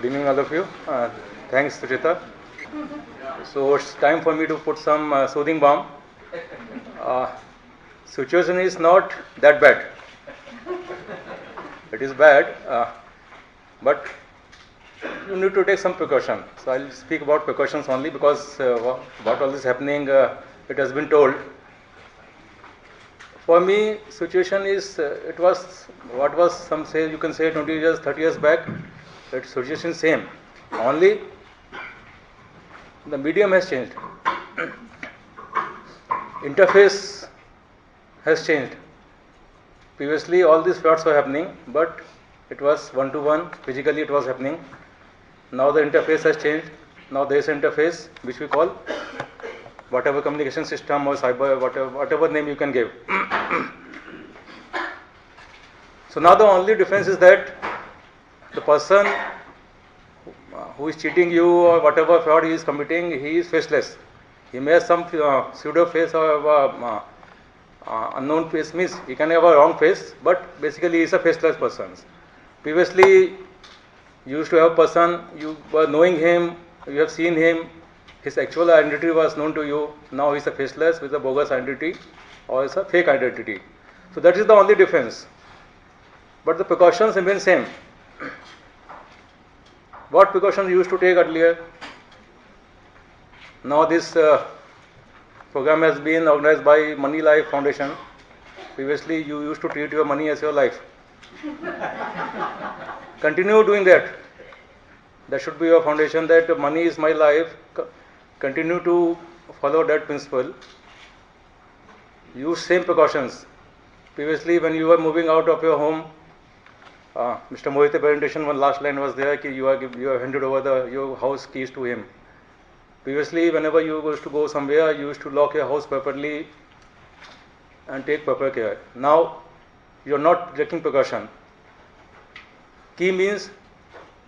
Good evening, all of you. Thanks, Suchita. So it's time for me to put some soothing balm. Situation is not that bad. It is bad, but you need to take some precaution. So I'll speak about precautions only because what all is happening, it has been told. For me, situation is it was what was some say you can say 20 years, 30 years back. That situation same. Only the medium has changed. Interface has changed. Previously, all these frauds were happening, but it was one-to-one. Physically, it was happening. Now the interface has changed. Now there is an interface which we call whatever communication system or cyber, whatever name you can give. So now the only difference is that the person who is cheating you or whatever fraud he is committing, he is faceless. He may have some pseudo face or unknown face, means he can have a wrong face, but basically he is a faceless person. Previously, you used to have a person, you were knowing him, you have seen him, his actual identity was known to you. Now he is a faceless with a bogus identity or is a fake identity. So that is the only difference. But the precautions remain same. What precautions you used to take earlier? Now this program has been organized by Money Life Foundation. Previously you used to treat your money as your life. Continue doing that. That should be your foundation, that money is my life. Continue to follow that principle. Use same precautions. Previously when you were moving out of your home, Mr. Mohit's presentation, one last line was there, you have handed over your house keys to him. Previously, whenever you used to go somewhere, you used to lock your house properly and take proper care. Now, you are not taking precaution. Key means,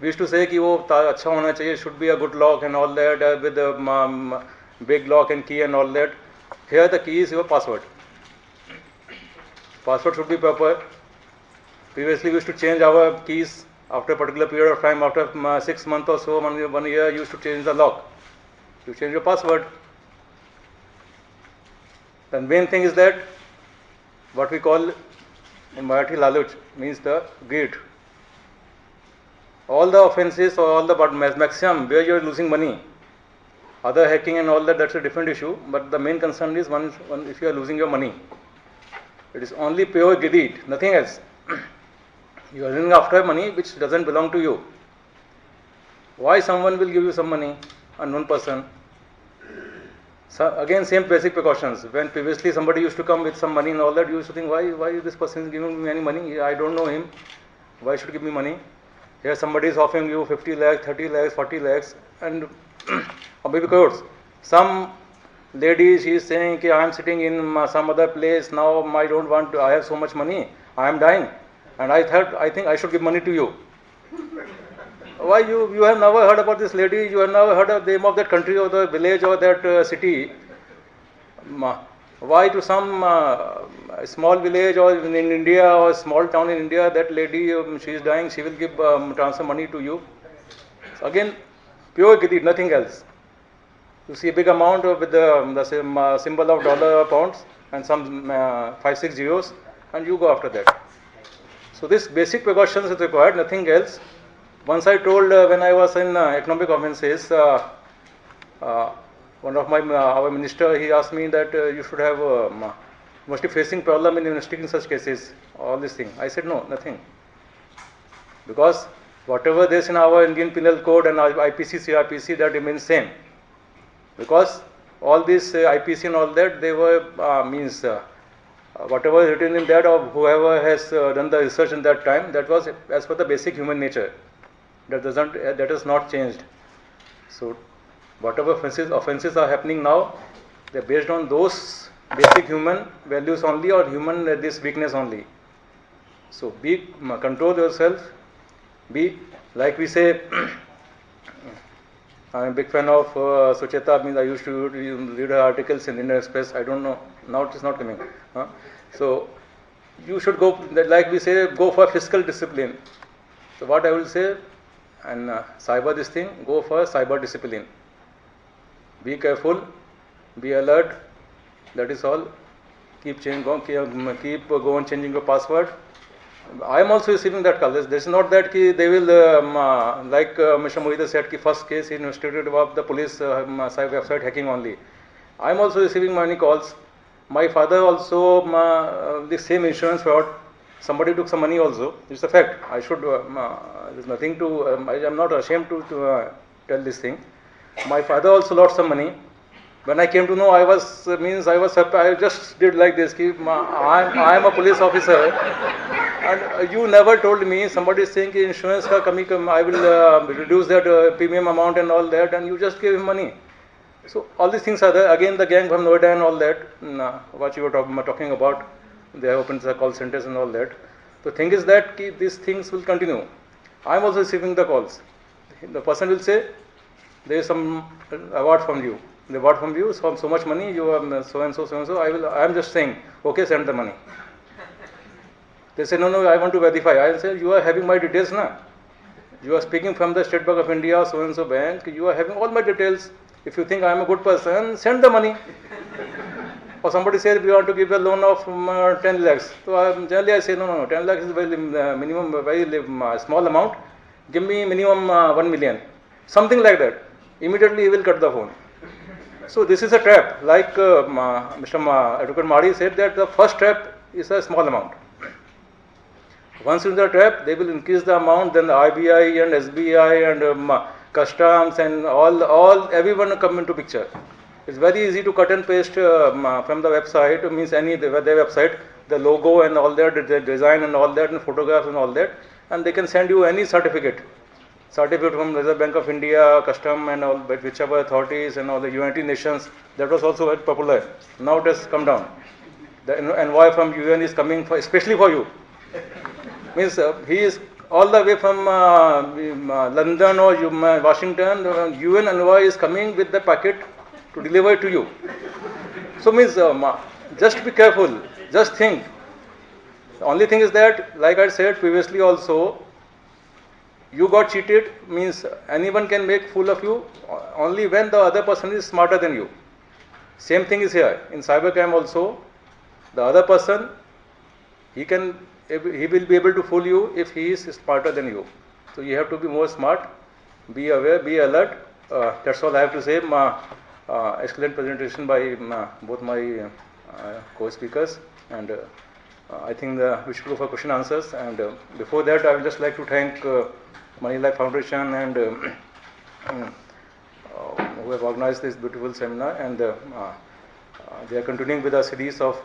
we used to say कि वो अच्छा होना चाहिए, should be a good lock and all that, with a big lock and key and all that. Here the key is your password. Password should be proper. Previously, we used to change our keys after a particular period of time. After 6 months or so, 1 year, you used to change the lock. You change your password. The main thing is that what we call in Marathi laluch, means the greed. All the offenses or all the maximum where you are losing money, other hacking and all that, that's a different issue. But the main concern is one if you are losing your money. It is only pure greed, nothing else. You are running after money which doesn't belong to you. Why someone will give you some money? Unknown person. So again, same basic precautions. When previously somebody used to come with some money and all that, you used to think, why this person is giving me any money? I don't know him. Why should he give me money? Here somebody is offering you 50 lakhs, 30 lakhs, 40 lakhs, and or maybe crores. Some lady, she is saying, I am sitting in some other place, now I don't want to, I have so much money, I am dying. And I think I should give money to you. Why you have never heard about this lady? You have never heard of the name of that country or the village or that city? Why to some small village or in India or small town in India, that lady, she is dying, she will give transfer money to you? So again, pure greed, nothing else. You see a big amount with the symbol of dollar or pounds and some 5-6 zeros, and you go after that. So this basic precautions is required, nothing else. Once I told when I was in economic conferences, one of our minister, he asked me that you should have must be facing problem in investigating such cases, all these things. I said no, nothing. Because whatever there is in our Indian Penal Code and our IPC, CRPC, that remains same. Because all this IPC and all that, they were whatever is written in that, or whoever has done the research in that time, that was as per the basic human nature. That has not changed. So whatever offenses are happening now, they are based on those basic human values only, or human this weakness only. So control yourself. Be, like we say, I'm a big fan of Sucheta. Means I used to read her articles in Indian Express. I don't know, now it is not coming. So you should go, like we say, go for fiscal discipline. So what I will say, and cyber this thing, go for cyber discipline. Be careful, be alert. That is all. Keep on changing your password. I am also receiving that call. This is not that they will, like Mr. Mohita said, first case he investigated about the police cyber website hacking only. I am also receiving many calls. My father also, the same insurance fraud. Somebody took some money also. It's a fact. I should, there's nothing to, I am not ashamed to tell this thing. My father also lost some money. When I came to know, I was surprised. I just did like this. I am a police officer, and you never told me. Somebody is saying insurance ka kami, I will reduce that premium amount and all that, and you just gave him money. So all these things are there. Again, the gang from Noida and all that. What you were talking about, they have opened the call centers and all that. The thing is that these things will continue. I am also receiving the calls. The person will say, there is some award from you. The award from you is from so much money. You are so and so, so and so. I am just saying, okay, send the money. They say, no, I want to verify. I say, you are having my details now. You are speaking from the State Bank of India, so and so bank. You are having all my details. If you think I am a good person, send the money. Or somebody says we want to give a loan of 10 lakhs. So generally I say no. 10 lakhs is very minimum, very small amount. Give me minimum 1 million. Something like that. Immediately he will cut the phone. So this is a trap. Like Mr. Advocate Madi said that the first trap is a small amount. Once in the trap, they will increase the amount. Then the RBI and SBI and customs and everyone come into picture. It's very easy to cut and paste from the website, means any their website, the logo and all that, the design and all that, and photographs and all that, and they can send you any certificate from Reserve Bank of India, custom and all, but whichever authorities and all the United Nations. That was also very popular. Now it has come down. The envoy from UN is coming especially for you. Means he is all the way from London or Washington. UN envoy is coming with the packet to deliver it to you. So means just be careful, just think. The only thing is that, like I said previously also, you got cheated, means anyone can make fool of you only when the other person is smarter than you. Same thing is here. In cybercrime also, the other person, he will be able to fool you if he is smarter than you. So you have to be more smart, be aware, be alert. That's all I have to say. Excellent presentation by both my co-speakers, and I think we should go for question answers. And before that, I would just like to thank Money Life Foundation and who have organized this beautiful seminar, and they are continuing with a series of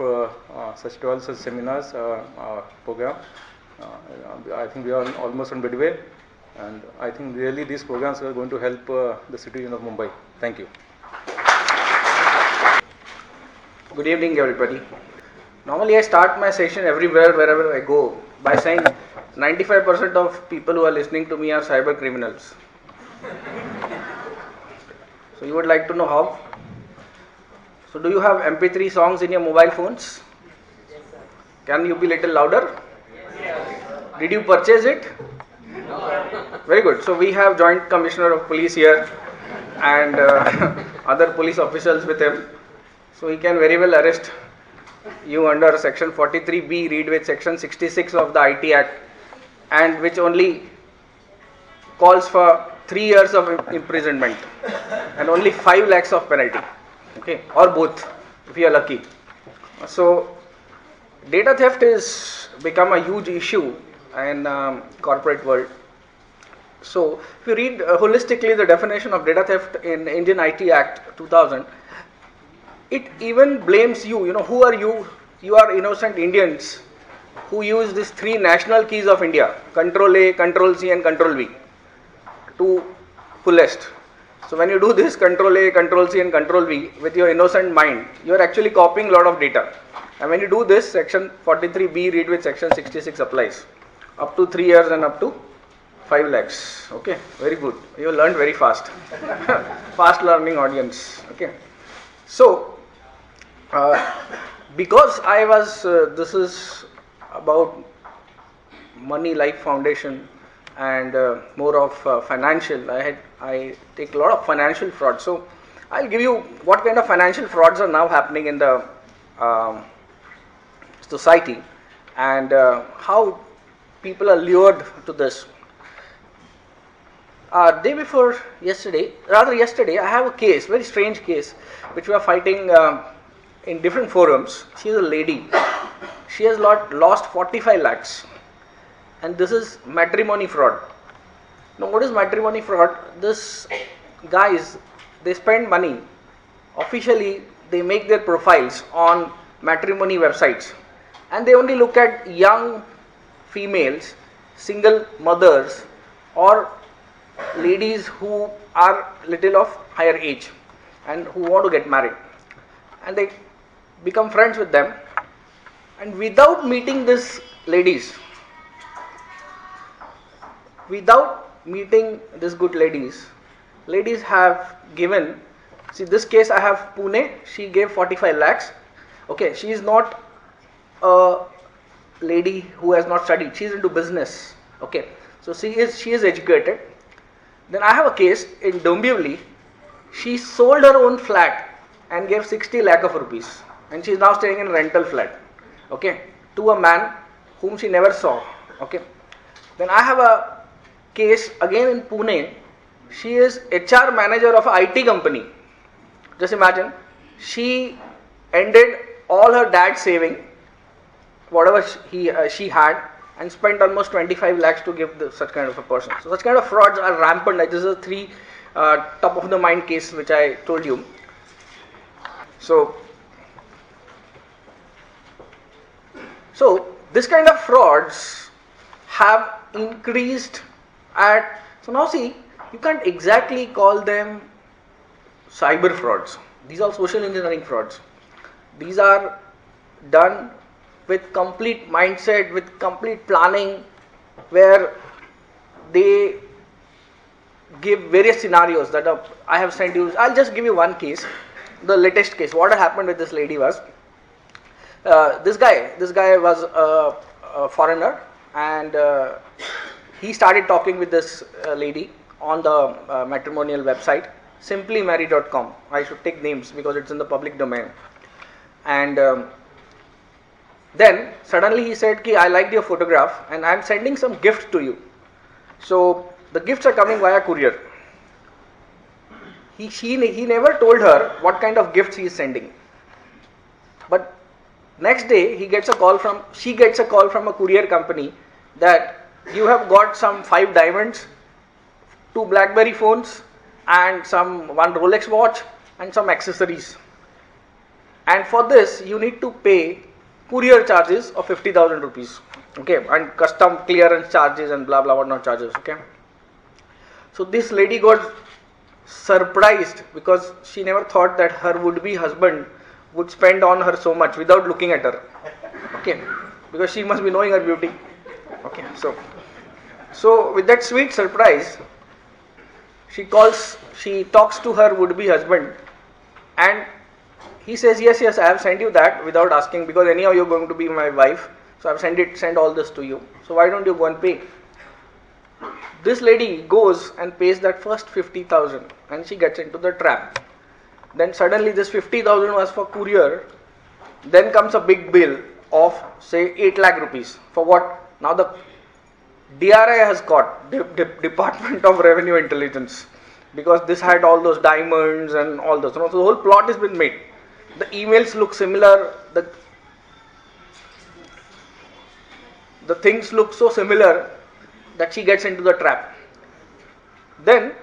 such 12 such seminars program. I think we are almost on midway, and I think really these programs are going to help the city of Mumbai. Thank you. Good evening, everybody. Normally, I start my session everywhere, wherever I go, by saying 95% of people who are listening to me are cyber criminals. So, you would like to know how? So, do you have MP3 songs in your mobile phones? Yes, sir. Can you be a little louder? Yes. Did you purchase it? No. Very good. So, we have Joint Commissioner of Police here and other police officials with him. So, he can very well arrest you under section 43B, read with section 66 of the IT Act, and which only calls for 3 years of imprisonment and only 5 lakhs of penalty. Okay, or both if you are lucky. So, data theft is become a huge issue in corporate world. So, if you read holistically the definition of data theft in Indian IT Act 2000, it even blames you. You know, who are you? You are innocent Indians who use these 3 national keys of India: Control A, Control C, and Control V to fullest. So when you do this Control A, Control C, and Control V with your innocent mind, you are actually copying a lot of data. And when you do this, section 43B, read with section 66 applies. Up to 3 years and up to 5 lakhs. Okay, very good. You learned very fast. Fast learning audience. Okay. So, because I was, this is about Money Life Foundation, and more of financial. I take a lot of financial fraud. So I'll give you what kind of financial frauds are now happening in the society, and how people are lured to this. Day before yesterday, rather yesterday, I have a case, very strange case, which we are fighting in different forums. She is a lady. She has lost 45 lakhs, and this is matrimony fraud. Now, what is matrimony fraud? This guys, they spend money. Officially, they make their profiles on matrimony websites, and they only look at young females, single mothers, or ladies who are little of higher age and who want to get married, and they become friends with them, and without meeting these ladies, good ladies have given, see this case I have Pune, she gave 45 lakhs. Okay, she is not a lady who has not studied, she is into business. Okay, so she is educated. Then I have a case in Dombivli. She sold her own flat and gave 60 lakh of rupees, and she is now staying in a rental flat. Okay, to a man whom she never saw. Okay, then I have a case again in Pune. She is HR manager of an IT company. Just imagine, she ended all her dad's saving, whatever she had, and spent almost 25 lakhs to give such kind of a person. So such kind of frauds are rampant. Like this is a three top of the mind case which I told you. So this kind of frauds have increased at, so now see, you can't exactly call them cyber frauds. These are social engineering frauds. These are done with complete mindset, with complete planning, where they give various scenarios that I have sent you. I'll just give you one case, the latest case. What happened with this lady was, this guy was a foreigner, and he started talking with this lady on the matrimonial website, simplymarry.com. I should take names because it's in the public domain. And then suddenly he said, "Ki, I liked your photograph and I'm sending some gifts to you." So the gifts are coming via courier. He never told her what kind of gifts he is sending. But next day she gets a call from a courier company that you have got some 5 diamonds, 2 BlackBerry phones, and one Rolex watch and some accessories. And for this you need to pay courier charges of 50,000 rupees. Okay, and custom clearance charges and blah blah whatnot charges. Okay. So this lady got surprised because she never thought that her would-be husband would spend on her so much without looking at her. Okay, because she must be knowing her beauty. Okay, so with that sweet surprise, she talks to her would-be husband, and he says, yes, I have sent you that without asking, because anyhow you're going to be my wife, so I've sent all this to you. So why don't you go and pay? This lady goes and pays that first 50,000, and she gets into the trap. Then suddenly this 50,000 was for courier. Then comes a big bill of say 8 lakh rupees. For what? Now the DRI has got, Department of Revenue Intelligence, because this had all those diamonds and all those. So the whole plot has been made. The emails look similar. The things look so similar that she gets into the trap. Then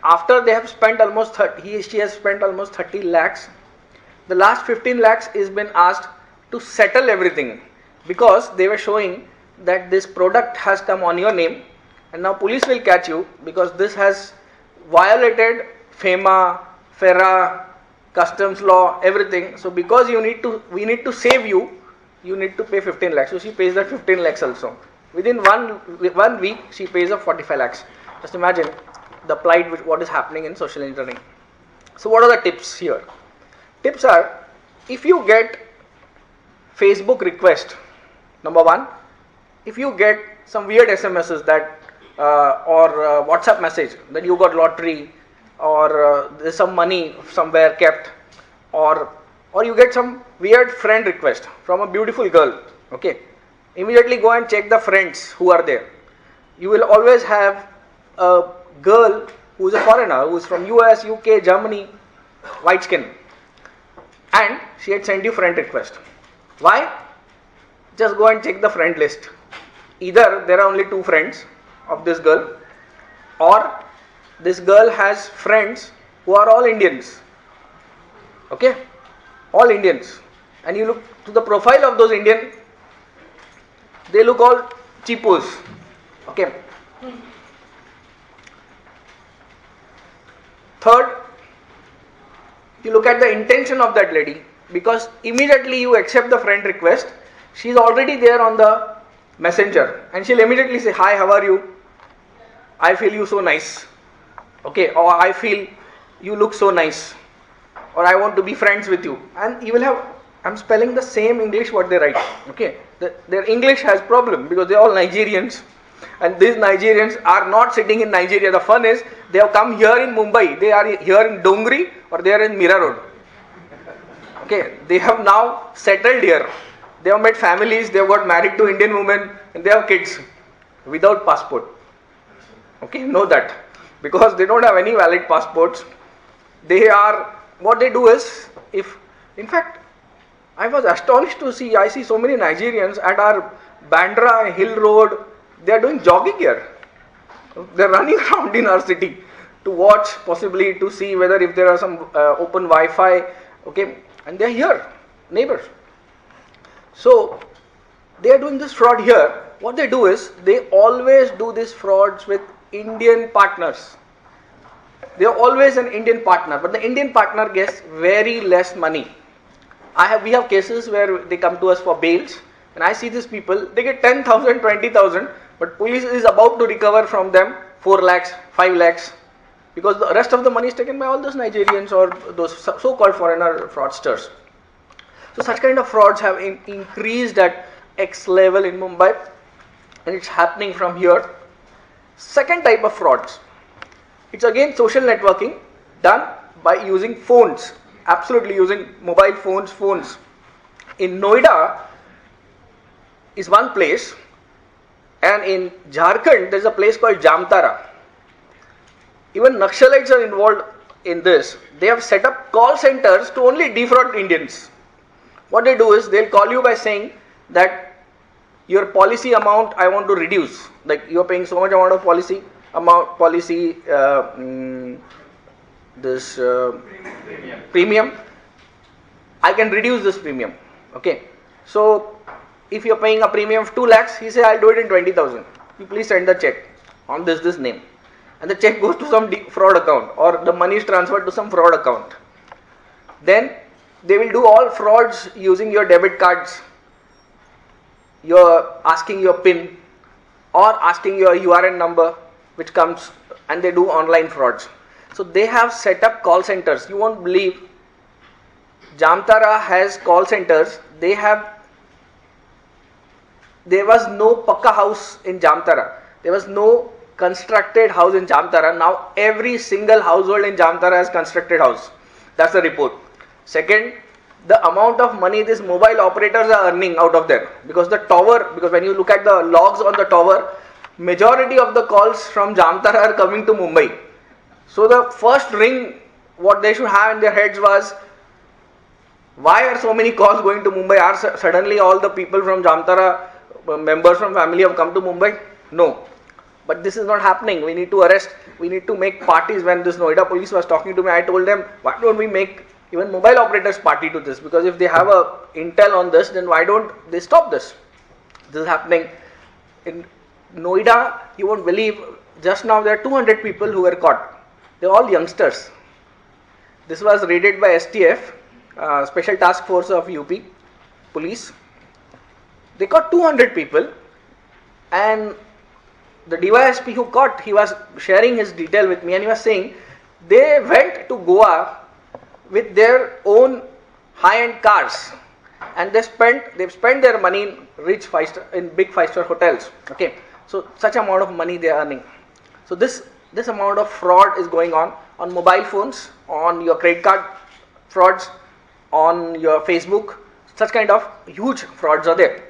after they have spent almost she has spent almost 30 lakhs, the last 15 lakhs is been asked to settle everything, because they were showing that this product has come on your name, and now police will catch you because this has violated FEMA, FERA, customs law, everything. So because we need to save you, you need to pay 15 lakhs. So she pays that 15 lakhs also. Within one week, she pays up 45 lakhs. Just imagine the plight with what is happening in social engineering. So what are the tips here? Tips are, if you get Facebook request, number one, if you get some weird SMSs that or WhatsApp message that you got lottery, or there's some money somewhere kept, or you get some weird friend request from a beautiful girl. Okay, immediately go and check the friends who are there. You will always have a girl who is a foreigner, who is from US, UK, Germany, white skin, and she had sent you friend request. Why? Just go and check the friend list. Either there are only 2 friends of this girl, or this girl has friends who are all Indians. Okay, all Indians, and you look to the profile of those Indian, they look all cheapos. Okay. Third, you look at the intention of that lady, because immediately you accept the friend request, she is already there on the messenger, and she'll immediately say, hi, how are you? I feel you so nice. Okay, or I feel you look so nice, or I want to be friends with you. And you will have, I'm spelling the same English what they write. Okay, their English has problem because they're all Nigerians, and these Nigerians are not sitting in Nigeria. The fun is they have come here in Mumbai, they are here in Dongri, or they are in Mira Road. Okay, they have now settled here. They have made families, they have got married to Indian women, and they have kids without passport. Okay, know that, because they don't have any valid passports. They are, what they do is, if, in fact, I was astonished to see, I see so many Nigerians at our Bandra Hill Road, they are doing jogging here. They are running around in our city to watch, possibly to see whether if there are some open Wi-Fi, okay, and they are here, neighbors. So, they are doing this fraud here. What they do is, they always do these frauds with Indian partners. They are always an Indian partner, but the Indian partner gets very less money. We have cases where they come to us for bails, and I see these people, they get 10,000, 20,000, but police is about to recover from them 4 lakhs, 5 lakhs, because the rest of the money is taken by all those Nigerians or those so-called foreigner fraudsters. So such kind of frauds have increased at X level in Mumbai, and it's happening from here. Second type of frauds, it's again social networking done by using phones, absolutely using mobile phones. In Noida is one place, and in Jharkhand there is a place called Jamtara. Even Naxalites are involved in this. They have set up call centers to only defraud Indians. What they do is, they'll call you by saying that your policy amount I want to reduce, like you are paying so much amount of premium, I can reduce this premium. Okay, so if you are paying a premium of 2 lakhs, he say, I'll do it in 20,000. You please send the check on this name, and the check goes to some fraud account, or the money is transferred to some fraud account. Then they will do all frauds using your debit cards. You're asking your PIN, or asking your URN number, which comes, and they do online frauds. So they have set up call centers. You won't believe, Jamtara has call centers. There was no Pakka house in Jamtara. There was no constructed house in Jamtara. Now every single household in Jamtara has constructed house. That's the report. Second, the amount of money these mobile operators are earning out of there, because the tower, because when you look at the logs on the tower, majority of the calls from Jamtara are coming to Mumbai. So the first ring what they should have in their heads was, why are so many calls going to Mumbai? Are suddenly all the people from Jamtara, members from family have come to Mumbai? No. But this is not happening. We need to arrest, we need to make parties. When this Noida police was talking to me, I told them, why don't we make even mobile operators party to this? Because if they have a intel on this, then why don't they stop this? This is happening in Noida. You won't believe, just now there are 200 people who were caught. They're all youngsters. This was raided by STF, Special Task Force of UP police. They caught 200 people, and the DYSP who caught, he was sharing his detail with me, and he was saying they went to Goa with their own high-end cars, and they've spent their money in big 5-star hotels. Okay, So such amount of money they are earning. So this amount of fraud is going on mobile phones, on your credit card frauds, on your Facebook. Such kind of huge frauds are there.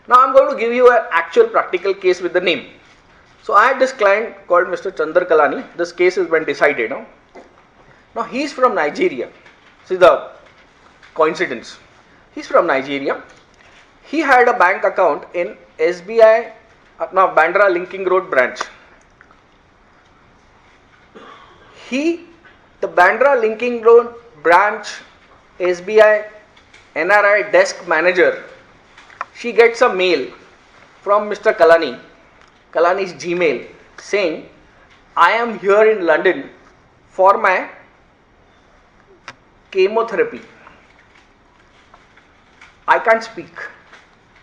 Now I'm going to give you an actual practical case with the name. So I had this client called Mr. Chandar Kalani. This case has been decided. Now he's from Nigeria. This is the coincidence. He's from Nigeria. He had a bank account in SBI, now Bandra Linking Road branch. The Bandra Linking Road branch SBI NRI desk manager, she gets a mail from Mr. Kalani's Gmail saying, I am here in London for my chemotherapy. I can't speak.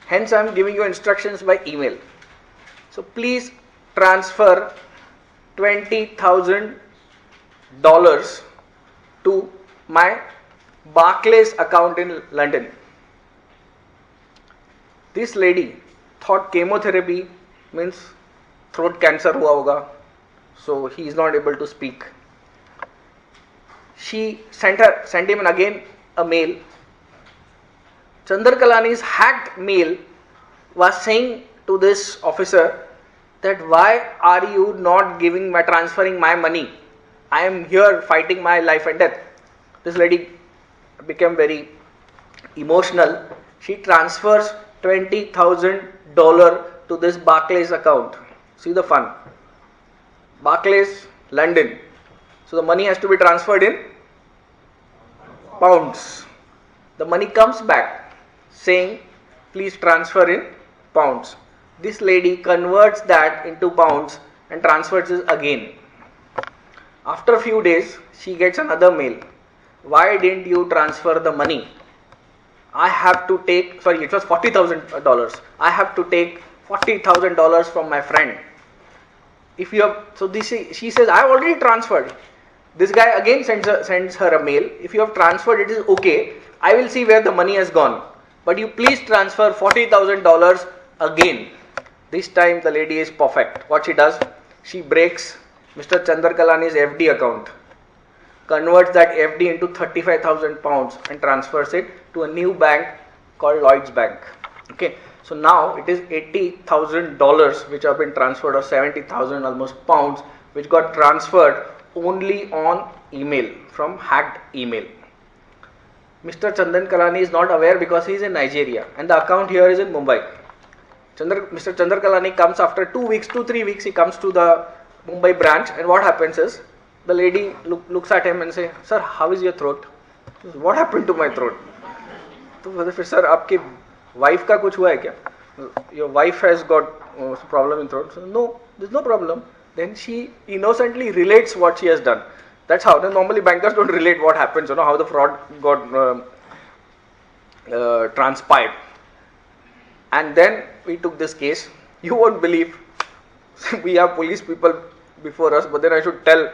Hence I am giving you instructions by email. So please transfer $20,000 to my Barclays account in London. This lady thought chemotherapy means throat cancer hua hoga, so he is not able to speak. She sent him again a mail. Chandar Kalani's hacked mail was saying to this officer that why are you not transferring my money? I am here fighting my life and death. This lady became very emotional. She transfers $20,000 to this Barclays account. See the fun. Barclays, London. So the money has to be transferred in pounds. The money comes back saying, please transfer in pounds. This lady converts that into pounds and transfers it again. After a few days, she gets another mail. Why didn't you transfer the money? I have to take, it was $40,000. I have to take $40,000 from my friend. If you have, she says, I have already transferred. This guy again sends her a mail. If you have transferred, it is okay. I will see where the money has gone. But you please transfer $40,000 again. This time the lady is perfect. What she does? She breaks Mr. Chandar Kalani's FD account, converts that FD into 35,000 pounds and transfers it to a new bank called Lloyds Bank. Okay, so now it is $80,000 which have been transferred, or 70,000 almost pounds, which got transferred only on email, from hacked email. Mr. Chandar Kalani is not aware because he is in Nigeria and the account here is in Mumbai. Mr. Chandar Kalani comes after 2-3 weeks, he comes to the Mumbai branch, and what happens is, the lady looks at him and says, sir, how is your throat? Says, what happened to my throat? So, sir, आपकी wife का कुछ हुआ है क्या? Your wife has got problem in throat. So, no, there's no problem. Then she innocently relates what she has done. That's how. Normally bankers don't relate what happens, how the fraud got transpired. And then we took this case. You won't believe. We have police people before us, but then I should tell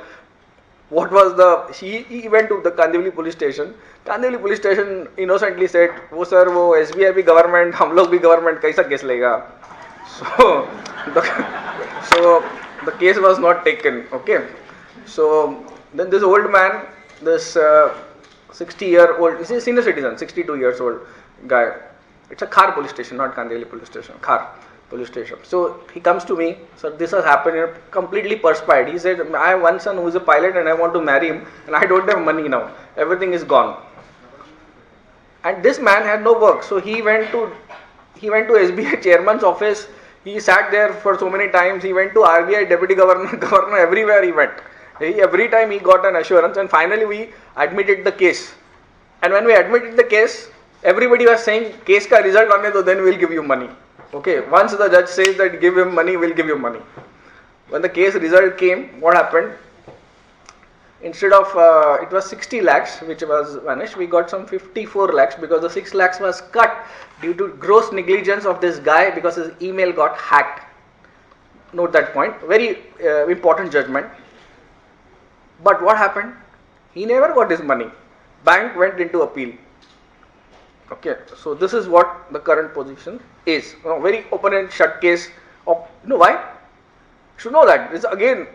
what was he went to the Kandivali police station. Kandivali police station innocently said, "वो sir, वो SBI भी government, हम लोग भी government, कैसा case लेगा?" So the case was not taken. Okay. So then this old man, this 60-year-old, he's a senior citizen, 62 years old guy. It's a Khar police station, not Kandivali police station. Khar police station. So he comes to me, sir, this has happened, completely perspired. He said, I have one son who is a pilot and I want to marry him and I don't have money now. Everything is gone. And this man had no work. So he went to SBI chairman's office. He sat there for so many times. He went to RBI deputy governor, everywhere he went. Every time he got an assurance, and finally we admitted the case. And when we admitted the case, everybody was saying, case ka result aane do, then we'll give you money. Okay, once the judge says that give him money, we'll give you money. When the case result came, what happened? Instead of, it was 60 lakhs which was vanished, we got some 54 lakhs because the 6 lakhs was cut due to gross negligence of this guy because his email got hacked. Note that point, very important judgment. But what happened? He never got his money. Bank went into appeal. Okay, so this is what the current position is. Very open and shut case Why? You should know that. This is again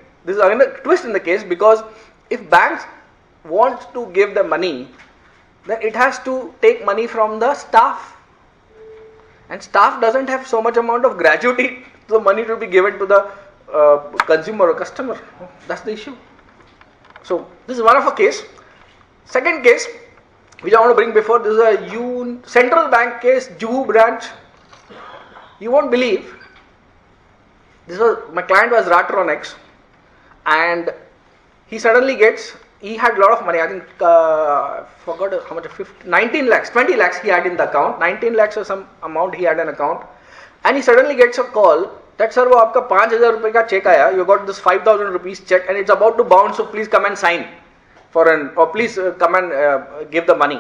a twist in the case, because if banks want to give the money, then it has to take money from the staff. And staff doesn't have so much amount of gratuity, the money to be given to the consumer or customer. That's the issue. So this is one of a case. Second case, which I want to bring before, this is a central bank case, Juhu branch. You won't believe. My client was Ratronics, and he had a lot of money. I think forgot how much, 19 lakhs, 20 lakhs he had in the account. 19 lakhs or some amount he had an account, and he suddenly gets a call that, sir, वो आपका 5,000 रुपए का check आया. You got this 5,000 rupees check and it's about to bounce. So please come and sign please come and give the money.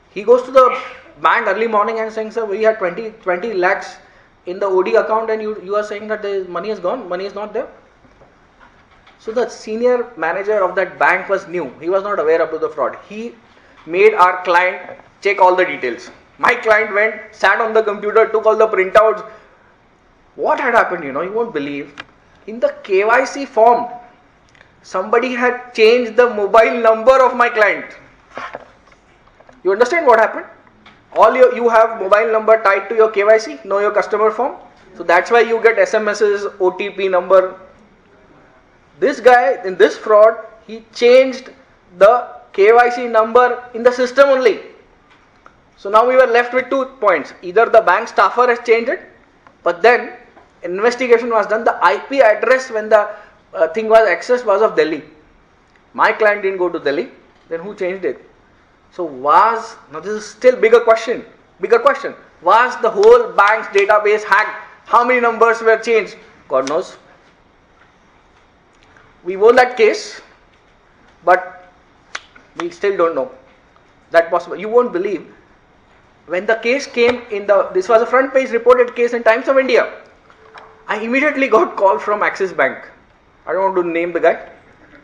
He goes to the bank early morning and saying, sir, we had 20 lakhs in the OD account, and you are saying that the money is gone, money is not there. So the senior manager of that bank was new. He was not aware of the fraud. He made our client check all the details. My client went, sat on the computer, took all the printouts. What had happened, you won't believe. In the KYC form, somebody had changed the mobile number of my client. You understand what happened? You have mobile number tied to your KYC, know your customer form. So that's why you get SMSs, OTP number. This guy, in this fraud, he changed the KYC number in the system only. So now we were left with 2 points. Either the bank staffer has changed it, but then investigation was done. The IP address when the thing was accessed was of Delhi. My client didn't go to Delhi. Then who changed it? So now this is still bigger question. Was the whole bank's database hacked? How many numbers were changed? God knows. We won that case, but we still don't know that possible. You won't believe, when the case came this was a front page reported case in Times of India. I immediately got call from Axis Bank. I don't want to name the guy,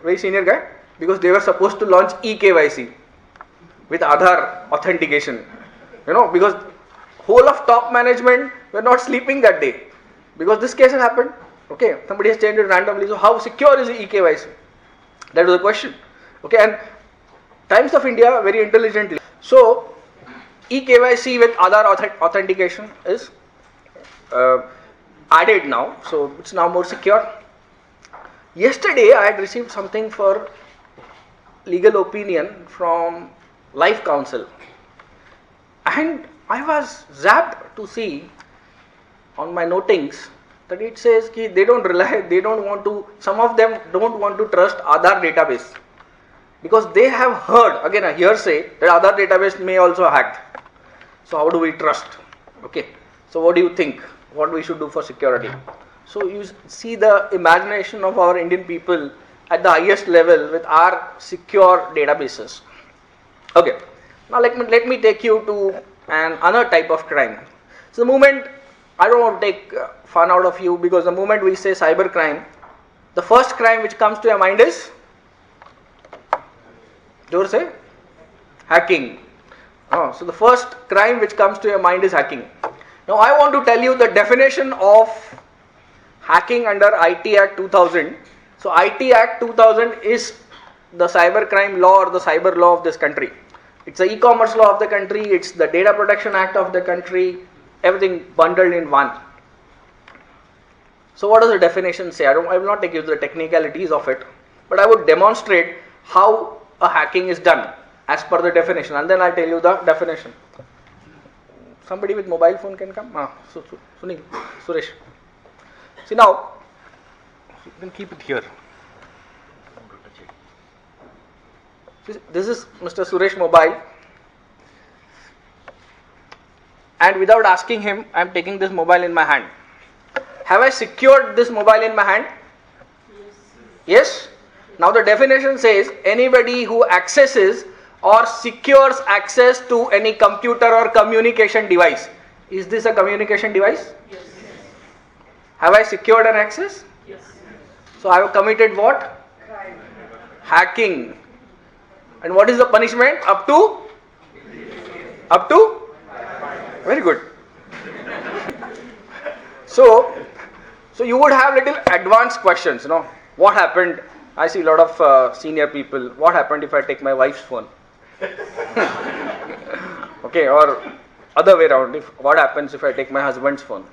very senior guy, because they were supposed to launch eKYC with Aadhaar authentication. Because whole of top management were not sleeping that day, because this case has happened. Okay, somebody has changed it randomly. So how secure is the eKYC? That was the question. Okay, and Times of India very intelligently. So eKYC with Aadhaar authentication is added now. So it's now more secure. Yesterday I had received something for legal opinion from Life Counsel, and I was zapped to see on my notings that it says that some of them don't want to trust Aadhaar database, because they have heard, again a hearsay, that Aadhaar database may also hacked. So how do we trust? Okay, so what do you think? What we should do for security? So you see the imagination of our Indian people at the highest level with our secure databases. Okay, now let me take you to another type of crime. So the moment, I don't want to take fun out of you, because the moment we say cyber crime, the first crime which comes to your mind is, say, hacking. So the first crime which comes to your mind is hacking. Now I want to tell you the definition of hacking under IT Act 2000. So IT Act 2000 is the cyber crime law or the cyber law of this country. It's the e-commerce law of the country, it's the Data Protection Act of the country, everything bundled in one. So what does the definition say? I will not take you to the technicalities of it, but I would demonstrate how a hacking is done as per the definition, and then I'll tell you the definition. Somebody with mobile phone can come? Sunil, Suresh. See now, you can keep it here. This is Mr. Suresh mobile, and without asking him, I am taking this mobile in my hand. Have I secured this mobile in my hand? Yes? Now the definition says anybody who accesses or secures access to any computer or communication device. Is this a communication device? Yes. Have I secured an access? Yes. So I have committed what? Crime. Hacking. And what is the punishment? Up to? Very good. So you would have little advanced questions, what happened? I see a lot of senior people. What happened if I take my wife's phone? Okay, or other way around. What happens if I take my husband's phone?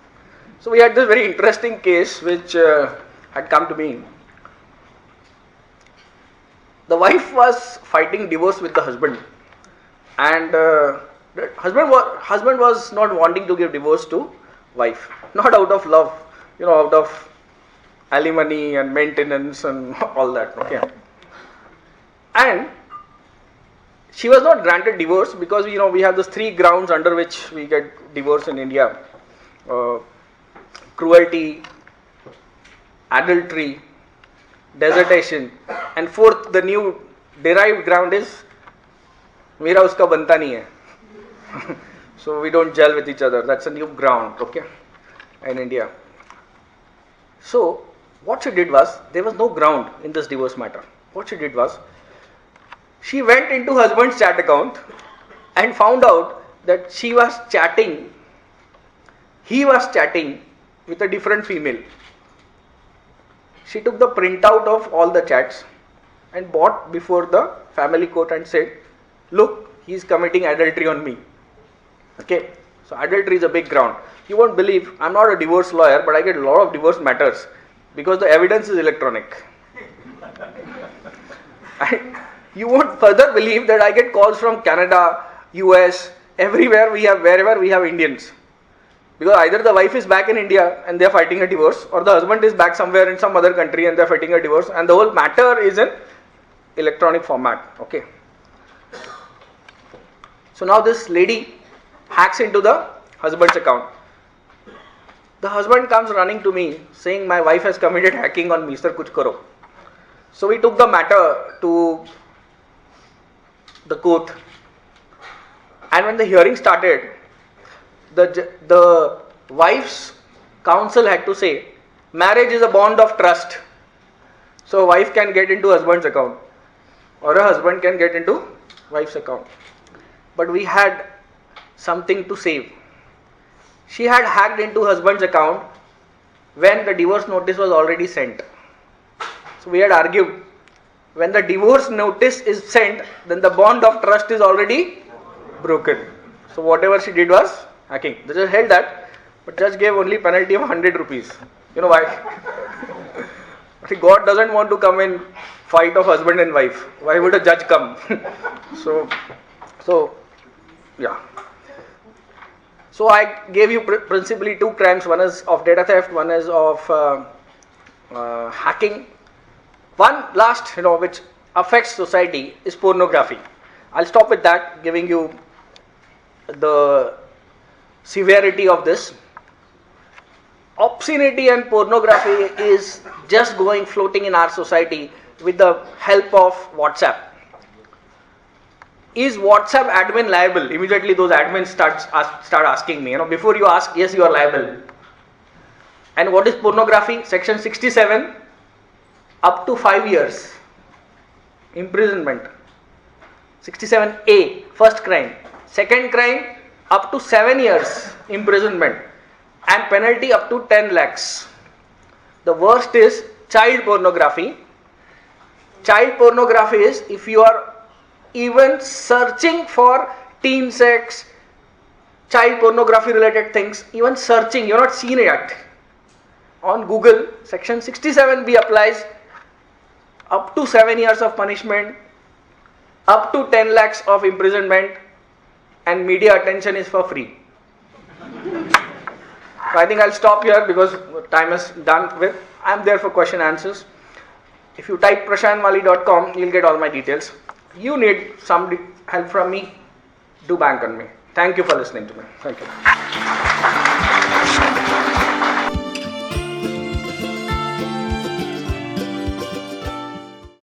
So we had this very interesting case which had come to me. The wife was fighting divorce with the husband, and the husband was not wanting to give divorce to wife, not out of love, out of alimony and maintenance and all that. Okay, and she was not granted divorce because we have those 3 grounds under which we get divorce in India: cruelty, adultery, desertion, and 4th, the new derived ground is मेरा उसका बनता नहीं है. So we don't gel with each other. That's a new ground, okay, in India. So what she did was, there was no ground in this divorce matter. What she did was, she went into husband's chat account and found out that he was chatting with a different female. She took the printout of all the chats and brought before the family court and said, look, he is committing adultery on me. Okay, so adultery is a big ground. You won't believe, I'm not a divorce lawyer, but I get a lot of divorce matters because the evidence is electronic. And you won't further believe that I get calls from Canada, US, wherever we have Indians. Because either the wife is back in India and they are fighting a divorce, or the husband is back somewhere in some other country and they are fighting a divorce, and the whole matter is in electronic format. Okay. So now this lady hacks into the husband's account. The husband comes running to me saying, my wife has committed hacking on me, sir, kuch karo. So we took the matter to the court, and when the hearing started, the wife's counsel had to say, marriage is a bond of trust. So a wife can get into husband's account, or a husband can get into wife's account. But we had something to save. She had hacked into husband's account when the divorce notice was already sent. So we had argued, when the divorce notice is sent, then the bond of trust is already broken. So whatever she did was hacking. The judge held that, but judge gave only penalty of 100 rupees. You know why? God doesn't want to come in fight of husband and wife. Why would a judge come? So yeah. So I gave you principally 2 crimes. One is of data theft, one is of hacking. One last, which affects society is pornography. I'll stop with that, giving you the severity of this. Obscenity and pornography is just floating in our society with the help of WhatsApp. Is WhatsApp admin liable? Immediately those admins start asking me, before you ask, yes, you are liable. And what is pornography? Section 67, up to 5 years imprisonment. 67A, first crime. Second crime, up to 7 years imprisonment, and penalty up to 10 lakhs. The worst is child pornography. Child pornography is if you are even searching for teen sex, child pornography related things, even searching, you're not seen it yet. On Google, section 67B applies, up to 7 years of punishment, up to 10 lakhs of imprisonment, and media attention is for free. So I think I'll stop here because time is done with. I'm there for question answers. If you type prashantmali.com, you'll get all my details. You need some help from me, do bank on me. Thank you for listening to me. Thank you.